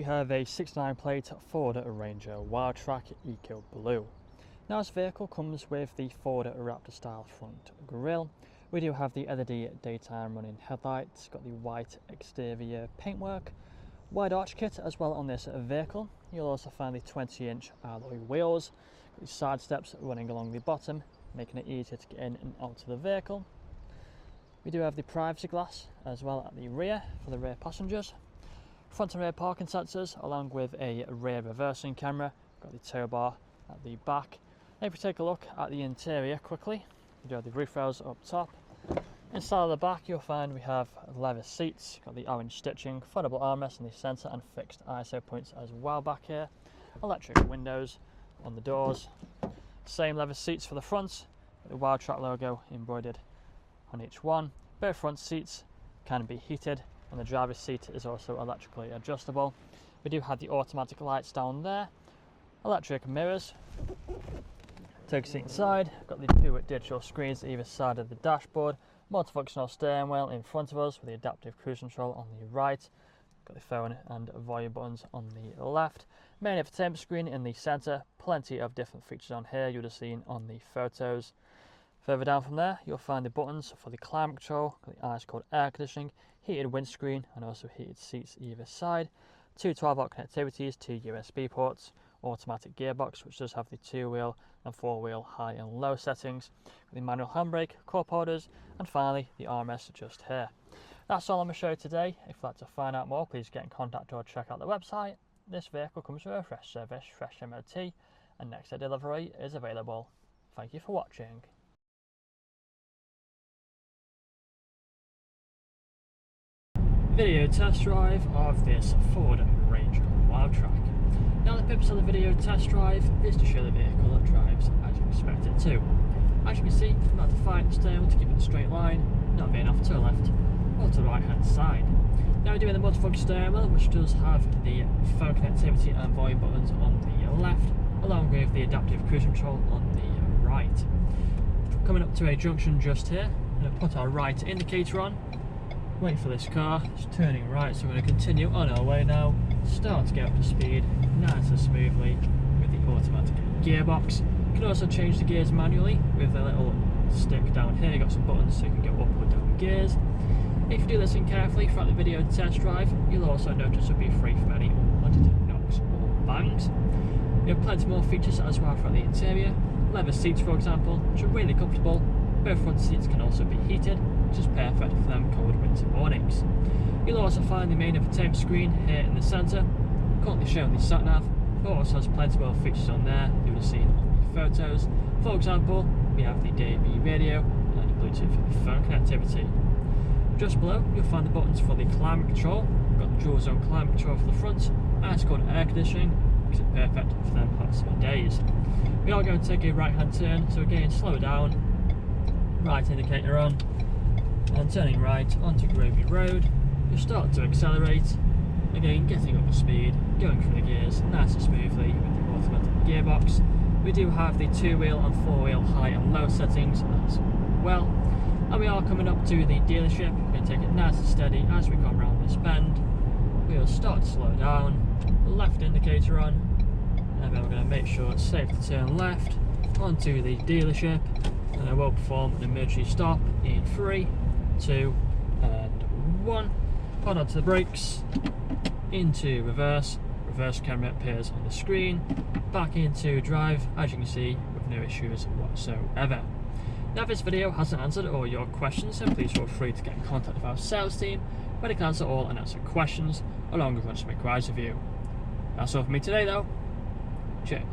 we have a 69 plate Ford Ranger Wildtrak EcoBlue. Now this vehicle comes with the Ford Raptor style front grille. We do have the LED daytime running headlights, got the white exterior paintwork, wide arch kit as well on this vehicle. You'll also find the 20-inch alloy wheels, got the side steps running along the bottom, making it easier to get in and onto the vehicle. We do have the privacy glass as well at the rear for the rear passengers. Front and rear parking sensors along with a rear reversing camera. Got the tow bar at the back. Now if we take a look at the interior quickly, we do have the roof rails up top. Inside of the back you'll find we have leather seats, got the orange stitching, foldable armrest in the centre and fixed ISO points as well back here. Electric windows on the doors. Same leather seats for the front, the Wildtrak logo embroidered on each one. Both front seats can be heated and the driver's seat is also electrically adjustable. We do have the automatic lights down there, electric mirrors. Take a seat inside, got the two digital screens either side of the dashboard, multifunctional steering wheel in front of us with the adaptive cruise control on the right, got the phone and volume buttons on the left, main infotainment screen in the centre, plenty of different features on here you'll have seen on the photos. Further down from there you'll find the buttons for the climate control, the ice cold air conditioning, heated windscreen and also heated seats either side, two 12-volt connectivities, two USB ports, automatic gearbox which does have the 2-wheel and 4-wheel high and low settings, the manual handbrake, cup holders and finally the armrest just here. That's all I'm going to show you today. If you'd like to find out more, please get in contact or check out the website. This vehicle comes with a fresh service, fresh MOT and next day delivery is available. Thank you for watching. Video test drive of this Ford Ranger Wildtrak. Now the purpose of the video test drive is to show the vehicle that drives as you expect it to. As you can see, I'm not defining the steering to keep it a straight line, not veering off to the left or to the right hand side. Now we're doing the multifunction steering wheel which does have the phone connectivity and volume buttons on the left along with the adaptive cruise control on the right. Coming up to a junction just here, I'm going to put our right indicator on. Wait for this car, it's turning right, so we're going to continue on our way now, start to get up to speed nice and smoothly with the automatic gearbox. You can also change the gears manually with a little stick down here, you've got some buttons so you can go up or down gears. If you do listen carefully throughout the video test drive, you'll also notice you'll be free from any unwanted knocks or bangs. You have plenty more features as well throughout the interior. Leather seats for example, which are really comfortable. Both front seats can also be heated, which is perfect for them cold winter mornings. You'll also find the main infotainment screen here in the centre, currently showing the sat-nav, but also has plenty more features on there you would have seen on the photos. For example, we have the DAB radio and Bluetooth phone connectivity. Just below you'll find the buttons for the climate control. We've got the dual zone climate control for the front, ice cold air conditioning, which is perfect for them hot summer days. We are going to take a right hand turn, so again slow down, right indicator on, and turning right onto Gravy Road, you'll start to accelerate, again getting up to speed, going through the gears nice and smoothly with the automatic gearbox. We do have the 2-wheel and 4-wheel high and low settings as well, and we are coming up to the dealership. We're going to take it nice and steady as we come around this bend. We'll start to slow down, left indicator on, and then we're going to make sure it's safe to turn left onto the dealership, and I will perform an emergency stop in 3, 2 and 1. Hold on to the brakes, into reverse camera appears on the screen, back into drive as you can see with no issues whatsoever. Now if this video hasn't answered all your questions, then please feel free to get in contact with our sales team where they can answer all unanswered questions along with a bunch of requires of you. That's all for me today though, cheers.